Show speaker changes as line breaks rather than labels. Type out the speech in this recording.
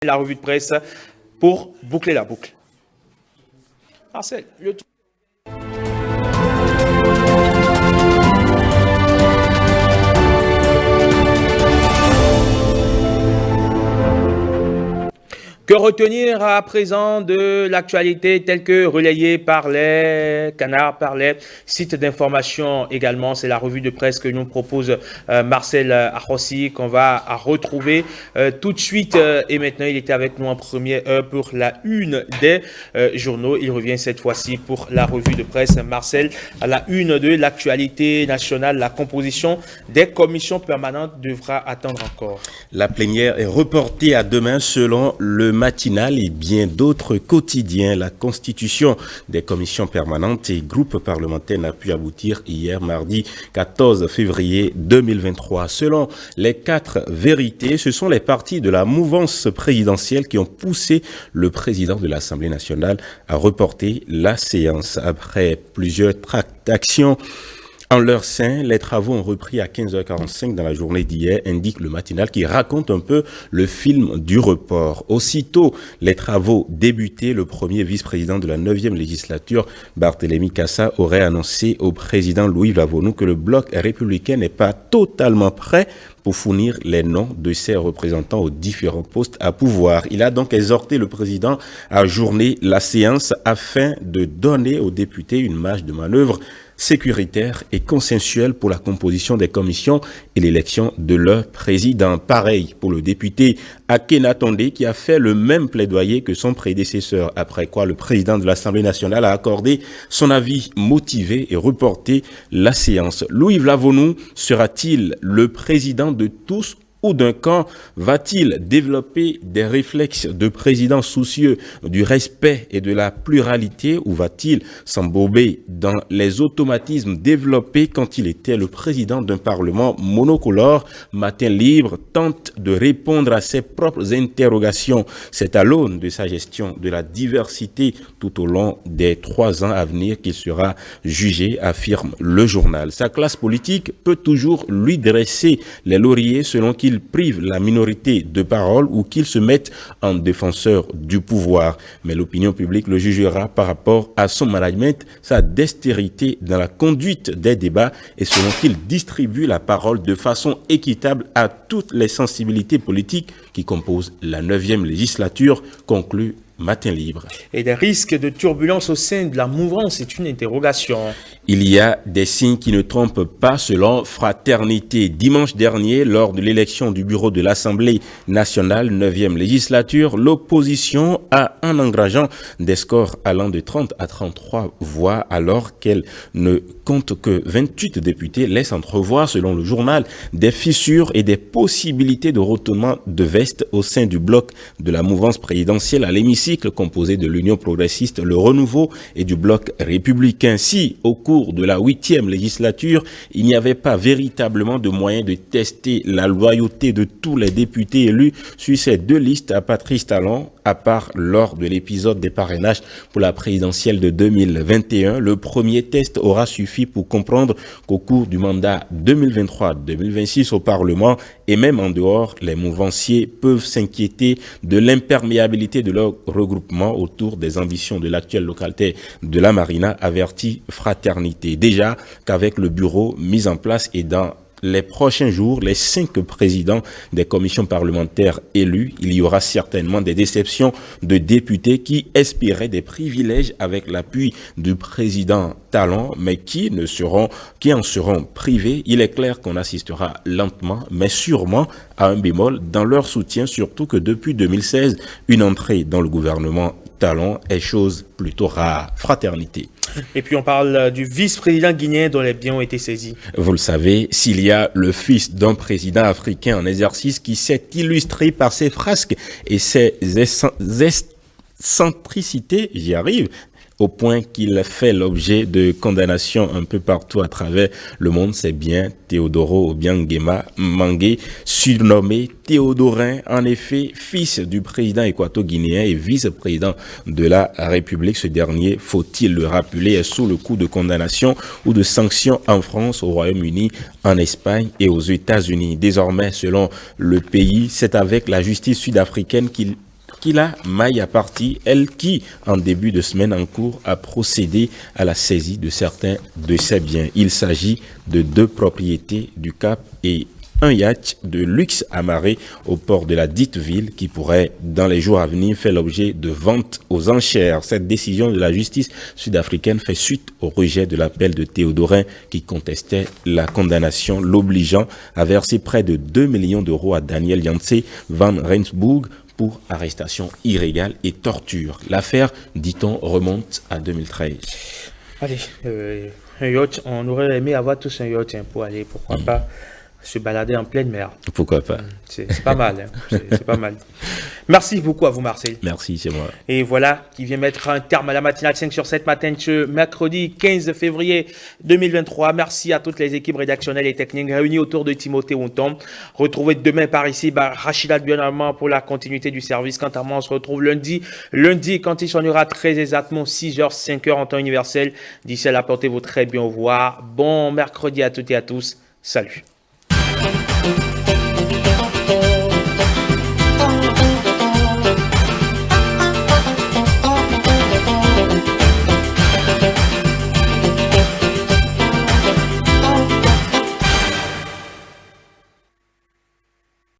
La revue de presse pour boucler la boucle. Marcel, le tour. Que retenir à présent de l'actualité telle que relayée par les canards, par les sites d'information également? C'est la revue de presse que nous propose Marcel Arrossi, qu'on va retrouver tout de suite. Et maintenant, il était avec nous en première heure pour la une des journaux. Il revient cette fois-ci pour la revue de presse. Marcel, à la une de l'actualité nationale, la composition des commissions permanentes devra attendre encore.
La plénière est reportée à demain selon le matinal et bien d'autres quotidiens. La constitution des commissions permanentes et groupes parlementaires n'a pu aboutir hier mardi 14 février 2023. Selon les 4 vérités, ce sont les partis de la mouvance présidentielle qui ont poussé le président de l'Assemblée nationale à reporter la séance. Après plusieurs tractations en leur sein, les travaux ont repris à 15h45 dans la journée d'hier, indique le matinal qui raconte un peu le film du report. Aussitôt les travaux débutés, le premier vice-président de la 9e législature, Barthélémy Cassa, aurait annoncé au président Louis Lavonou que le bloc républicain n'est pas totalement prêt pour fournir les noms de ses représentants aux différents postes à pouvoir. Il a donc exhorté le président à ajourner la séance afin de donner aux députés une marge de manœuvre sécuritaire et consensuelle pour la composition des commissions et l'élection de leur président. Pareil pour le député Akenatonde qui a fait le même plaidoyer que son prédécesseur, après quoi le président de l'Assemblée nationale a accordé son avis motivé et reporté la séance. Louis Lavonou sera-t-il le président de tous ou d'un camp? Va-t-il développer des réflexes de président soucieux du respect et de la pluralité, ou va-t-il s'embourber dans les automatismes développés quand il était le président d'un parlement monocolore? Matin Libre tente de répondre à ses propres interrogations. C'est à l'aune de sa gestion de la diversité tout au long des 3 ans à venir qu'il sera jugé, affirme le journal. Sa classe politique peut toujours lui dresser les lauriers selon qu'il prive la minorité de parole ou qu'il se mette en défenseur du pouvoir. Mais l'opinion publique le jugera par rapport à son management, sa dextérité dans la conduite des débats et selon qu'il distribue la parole de façon équitable à toutes les sensibilités politiques qui composent la 9e législature, conclut Matin Libre.
Et des risques de turbulence au sein de la mouvance, c'est une interrogation.
Il y a des signes qui ne trompent pas selon Fraternité. Dimanche dernier, lors de l'élection du bureau de l'Assemblée nationale 9e législature, l'opposition a, en engageant des scores allant de 30 à 33 voix, alors qu'elle ne compte que 28 députés, laisse entrevoir, selon le journal, des fissures et des possibilités de retournement de veste au sein du bloc de la mouvance présidentielle à l'hémicycle composé de l'Union progressiste, le Renouveau et du bloc républicain. Si, au cours de la 8e législature, il n'y avait pas véritablement de moyen de tester la loyauté de tous les députés élus sur ces 2 listes à Patrice Talon, à part lors de l'épisode des parrainages pour la présidentielle de 2021, le premier test aura suffi pour comprendre qu'au cours du mandat 2023-2026 au Parlement et même en dehors, les mouvanciers peuvent s'inquiéter de l'imperméabilité de leur regroupement autour des ambitions de l'actuelle localité de la Marina, avertit Fraternité. Déjà qu'avec le bureau mis en place et dans les prochains jours, les 5 présidents des commissions parlementaires élus, il y aura certainement des déceptions de députés qui espéraient des privilèges avec l'appui du président Talon, mais qui en seront privés. Il est clair qu'on assistera lentement, mais sûrement à un bémol dans leur soutien, surtout que depuis 2016, une entrée dans le gouvernement Talon est chose plutôt rare. Fraternité.
Et puis on parle du vice-président guinéen dont les biens ont été saisis.
Vous le savez, s'il y a le fils d'un président africain en exercice qui s'est illustré par ses frasques et ses excentricités, j'y arrive, au point qu'il fait l'objet de condamnations un peu partout à travers le monde, c'est bien Théodoro Obiang-Nguema Mangué, surnommé Théodorin, en effet, fils du président équato-guinéen et vice-président de la République. Ce dernier, faut-il le rappeler, est sous le coup de condamnation ou de sanctions en France, au Royaume-Uni, en Espagne et aux États-Unis. Désormais, selon le pays, c'est avec la justice sud-africaine qu'il Arkila Maya Party, elle qui, en début de semaine en cours, a procédé à la saisie de certains de ses biens. Il s'agit de 2 propriétés du Cap et un yacht de luxe amarré au port de la dite ville qui pourrait, dans les jours à venir, faire l'objet de ventes aux enchères. Cette décision de la justice sud-africaine fait suite au rejet de l'appel de Théodorin qui contestait la condamnation, l'obligeant à verser près de 2 millions d'euros à Daniel Janse van Rensburg pour arrestation illégale et torture. L'affaire, dit-on, remonte à 2013.
Allez, un yacht, on aurait aimé avoir tous un yacht pour aller, pourquoi pas, se balader en pleine mer.
Pourquoi pas.
C'est pas mal, hein. C'est pas mal. Merci beaucoup à vous, Marcel.
Merci, c'est moi.
Et voilà, qui vient mettre un terme à la matinale 5 sur 7 matin ce mercredi 15 février 2023. Merci à toutes les équipes rédactionnelles et techniques réunies autour de Timothée Wonton. Retrouvez demain par ici Rachida Bionamant pour la continuité du service. Quant à moi, on se retrouve lundi quand il sonnera très exactement 6h, 5h en temps universel. D'ici là, portez-vous très bien au revoir. Bon mercredi à toutes et à tous. Salut.